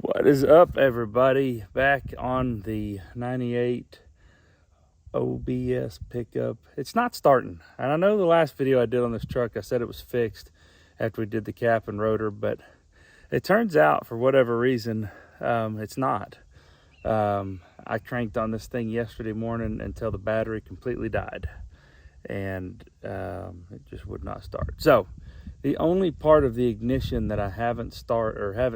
What is up, everybody? Back on the 98 OBS pickup. It's not starting. And I know the last video I did on this truck, I said it was fixed after we did the cap and rotor, but it turns out for whatever reason, it's not. I cranked on this thing yesterday morning until the battery completely died, and it just would not start. So the only part of the ignition that I haven't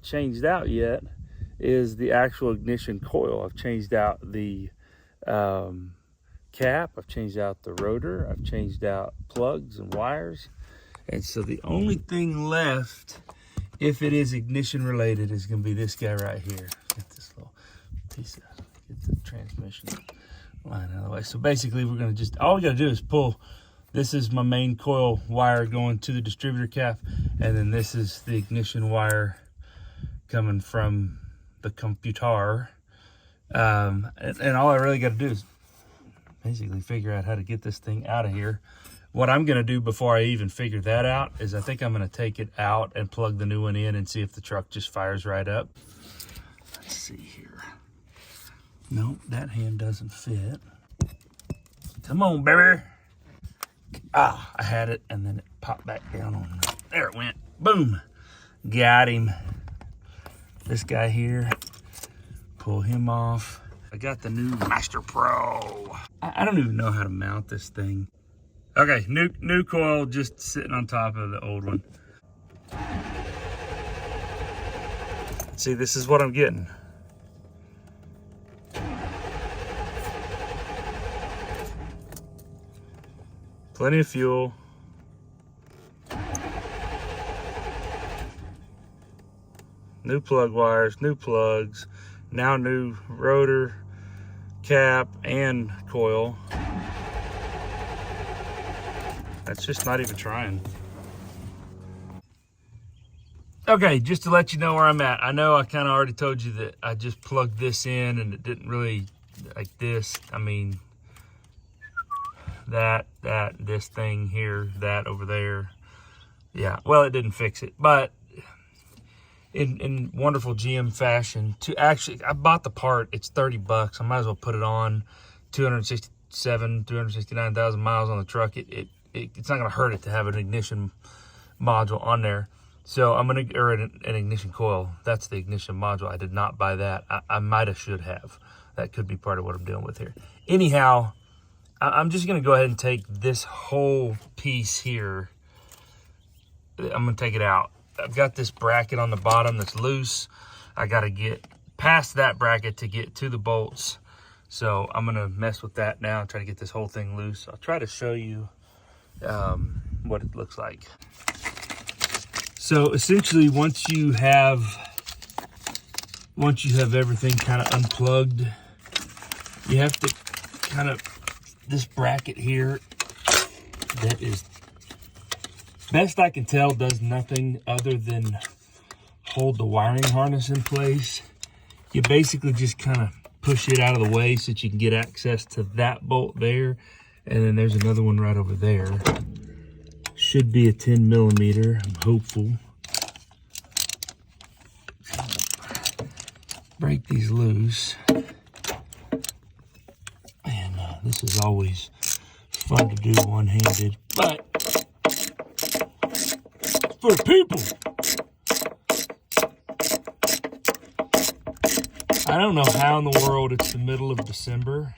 changed out yet is the actual ignition coil. I've changed out the cap, I've changed out the rotor, I've changed out plugs and wires. And so the only thing left, if it is ignition related, is gonna be this guy right here. Get this little piece of, get the transmission line out of the way. So basically we're gonna all we gotta do is pull. This is my main coil wire going to the distributor cap, and then this is the ignition wire coming from the computer. And all I really got to do is basically figure out how to get this thing out of here. What I'm going to do before I even figure that out is I think I'm going to take it out and plug the new one in and see if the truck just fires right up. Let's see here. Nope, that hand doesn't fit. Come on, baby. Ah, I had it, and then it popped back down on me. There it went. Boom. Got him. This guy here, pull him off. I got the new Master Pro. I don't even know how to mount this thing. Okay, new coil just sitting on top of the old one. See, this is what I'm getting. Plenty of fuel. New plug wires, new plugs, now new rotor, cap, and coil. That's just not even trying. Okay, just to let you know where I'm at. I know I kind of already told you that I just plugged this in and it didn't really, like this, I mean, this thing here, that over there. Yeah, well, it didn't fix it, but in wonderful GM fashion, I bought the part, it's 30 bucks. I might as well put it on. 269,000 miles on the truck. It's not gonna hurt it to have an ignition module on there. So or an ignition coil. That's the ignition module. I did not buy that. I should have. That could be part of what I'm dealing with here. Anyhow, I'm just gonna go ahead and take this whole piece here. I'm gonna take it out. I've got this bracket on the bottom that's loose. I gotta get past that bracket to get to the bolts. So I'm gonna mess with that now and try to get this whole thing loose. I'll try to show you what it looks like. So essentially, once you have everything kind of unplugged, you have to kind of, this bracket here that is, best I can tell, does nothing other than hold the wiring harness in place. You basically just kind of push it out of the way so that you can get access to that bolt there. And then there's another one right over there. Should be a 10 millimeter, I'm hopeful. Break these loose. And this is always fun to do one-handed, but for the people. I don't know how in the world it's the middle of December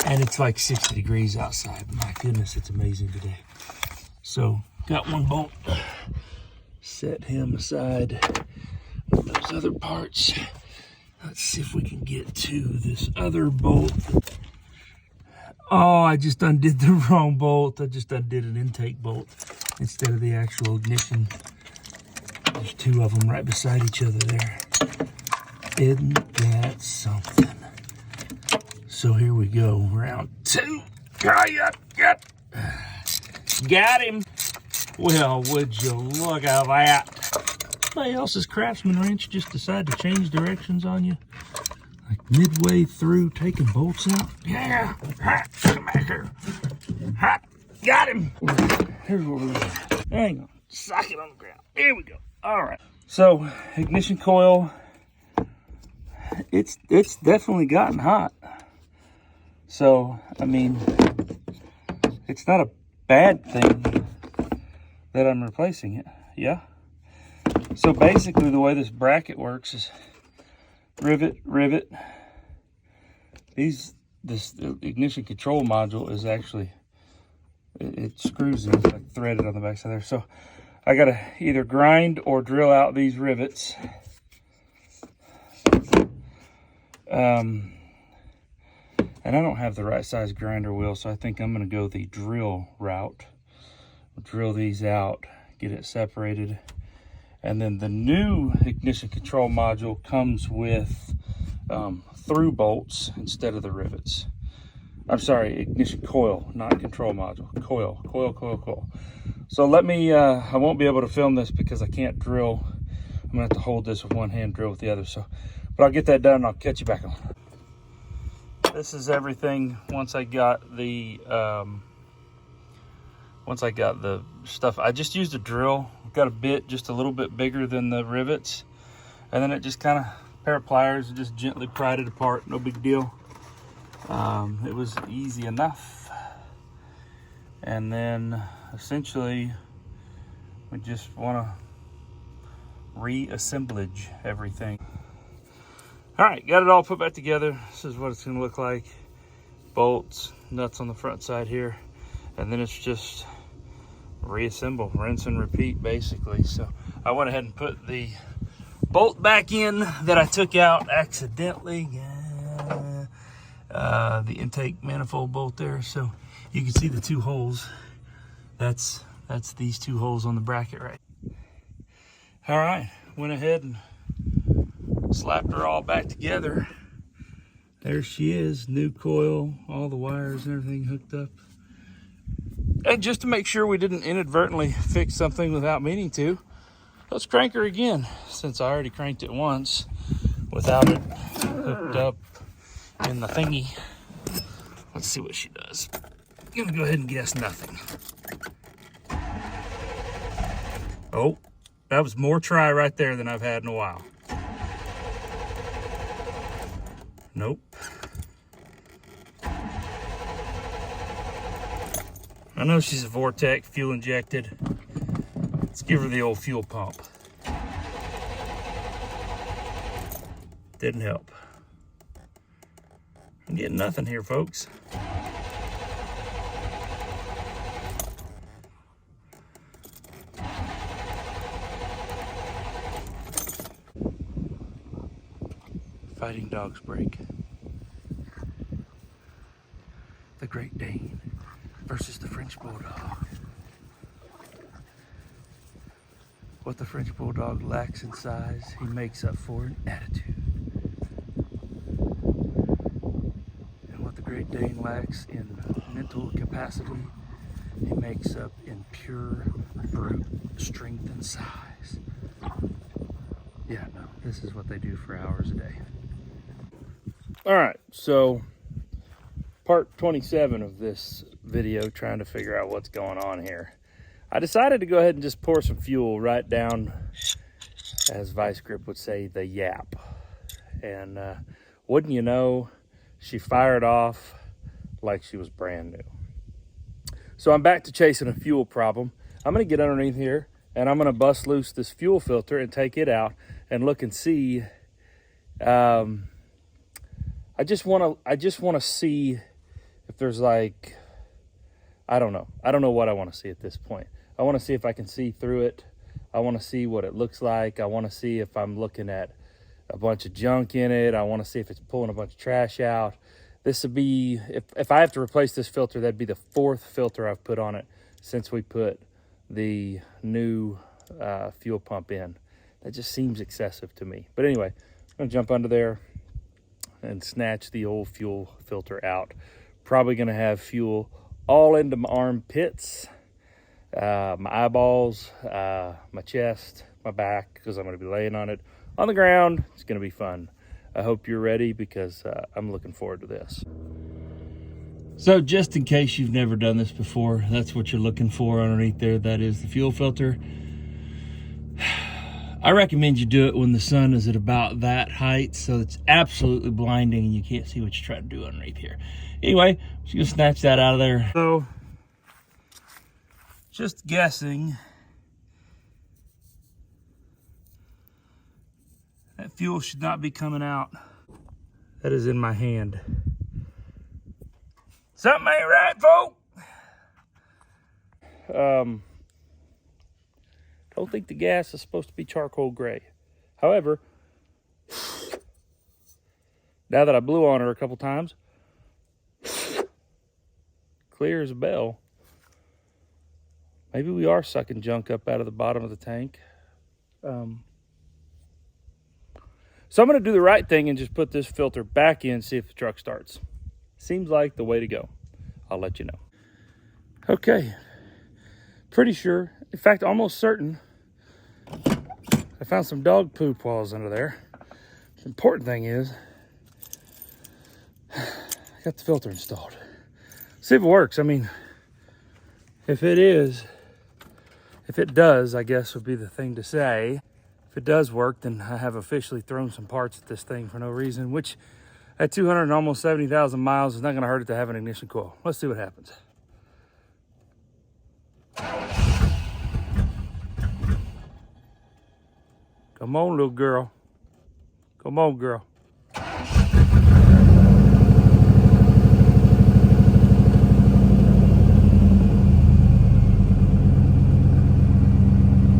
and it's like 60 degrees outside. My goodness, it's amazing today. So got one bolt, set him aside with those other parts. Let's see if we can get to this other bolt. Oh, I just undid the wrong bolt. I just undid an intake bolt instead of the actual ignition. There's two of them right beside each other there. Isn't that something? So here we go, round two. Got him. Well, would you look at that? Somebody else's Craftsman wrench just decided to change directions on you? Like midway through taking bolts out? Yeah, ha, come back here. Ha, got him. Hang on, sock it on the ground. There we go. All right. So ignition coil it's definitely gotten hot. So, I mean, it's not a bad thing that I'm replacing it. Yeah. So basically the way this bracket works is rivet, rivet. This ignition control module is actually, it screws in, it's like threaded on the back side there. So I gotta either grind or drill out these rivets. And I don't have the right size grinder wheel, so I think I'm gonna go the drill route. Drill these out, get it separated. And then the new ignition control module comes with through bolts instead of the rivets. I'm sorry, ignition coil, not control module. Coil. So let me, I won't be able to film this because I can't drill. I'm gonna have to hold this with one hand, drill with the other. So, but I'll get that done and I'll catch you back on. This is everything once I got the stuff. I just used a drill. Got a bit just a little bit bigger than the rivets, and then it just kind of pair of pliers and just gently pried it apart. No big deal. It was easy enough. And then essentially we just want to reassemblage everything. All right, got it all put back together. This is what it's going to look like. Bolts, nuts on the front side here, and then it's just reassemble, rinse and repeat basically. So I went ahead and put the bolt back in that I took out accidentally, the intake manifold bolt there. So you can see the two holes. That's these two holes on the bracket, right? All right, went ahead and slapped her all back together. There she is, new coil, all the wires and everything hooked up. And just to make sure we didn't inadvertently fix something without meaning to, let's crank her again, since I already cranked it once without it hooked up in the thingy. Let's see what she does. I'm gonna go ahead and guess nothing. Oh, that was more try right there than I've had in a while. Nope. I know she's a Vortec, fuel injected. Let's give her the old fuel pump. Didn't help. I'm getting nothing here, folks. Fighting dogs break. The Great Dane versus the French Bulldog. What the French Bulldog lacks in size, he makes up for in attitude. And what the Great Dane lacks in mental capacity, he makes up in pure brute strength and size. Yeah, no, this is what they do for hours a day. All right, so part 27 of this video, trying to figure out what's going on here. I decided to go ahead and just pour some fuel right down, as Vice Grip would say, the yap. And wouldn't you know, she fired off like she was brand new. So I'm back to chasing a fuel problem. I'm gonna get underneath here and I'm gonna bust loose this fuel filter and take it out and look and see. I just want to see if there's like, I don't know what I want to see at this point. I want to see if I can see through it. I want to see what it looks like. I want to see if I'm looking at a bunch of junk in it. I want to see if it's pulling a bunch of trash out. This would be, if I have to replace this filter, that'd be the 4th filter I've put on it since we put the new fuel pump in. That just seems excessive to me. But anyway, I'm gonna jump under there and snatch the old fuel filter out. Probably gonna have fuel all into my armpits, my eyeballs, my chest, my back, because I'm gonna be laying on it on the ground. It's gonna be fun. I hope you're ready, because I'm looking forward to this. So just in case you've never done this before, that's what you're looking for underneath there. That is the fuel filter. I recommend you do it when the sun is at about that height, so it's absolutely blinding and you can't see what you're trying to do underneath here. Anyway, just gonna snatch that out of there. So, just guessing, that fuel should not be coming out. That is in my hand. Something ain't right, folks. Don't think the gas is supposed to be charcoal gray. However, now that I blew on her a couple times, clear as a bell. Maybe we are sucking junk up out of the bottom of the tank. So I'm gonna do the right thing and just put this filter back in, see if the truck starts. Seems like the way to go. I'll let you know. Okay, pretty sure, in fact, almost certain, I found some dog poo paws under there. The important thing is, I got the filter installed. See if it works. I mean, if it does, I guess would be the thing to say. If it does work, then I have officially thrown some parts at this thing for no reason, which at 200 and almost 70,000 miles is not gonna hurt it to have an ignition coil. Let's see what happens. Come on, little girl. Come on, girl.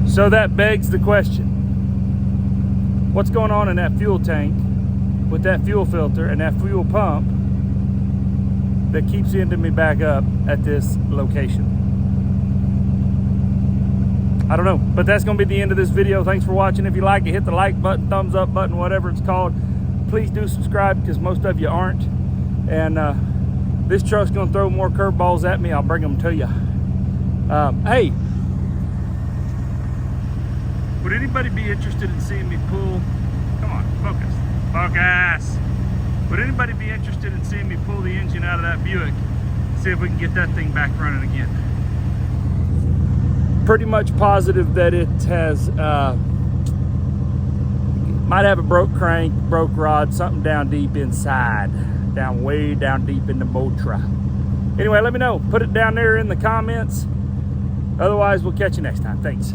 So that begs the question. What's going on in that fuel tank with that fuel filter and that fuel pump that keeps ending me back up at this location? I don't know, but that's gonna be the end of this video. Thanks for watching. If you like it, hit the like button, thumbs up button, whatever it's called. Please do subscribe because most of you aren't. And this truck's gonna throw more curveballs at me. I'll bring them to you. Hey, would anybody be interested in seeing me pull? Come on, focus, focus. Would anybody be interested in seeing me pull the engine out of that Buick? See if we can get that thing back running again. Pretty much positive that it has, might have a broke crank, broke rod, something down deep inside, way down deep in the motor. Anyway, let me know. Put it down there in the comments. Otherwise, we'll catch you next time. Thanks.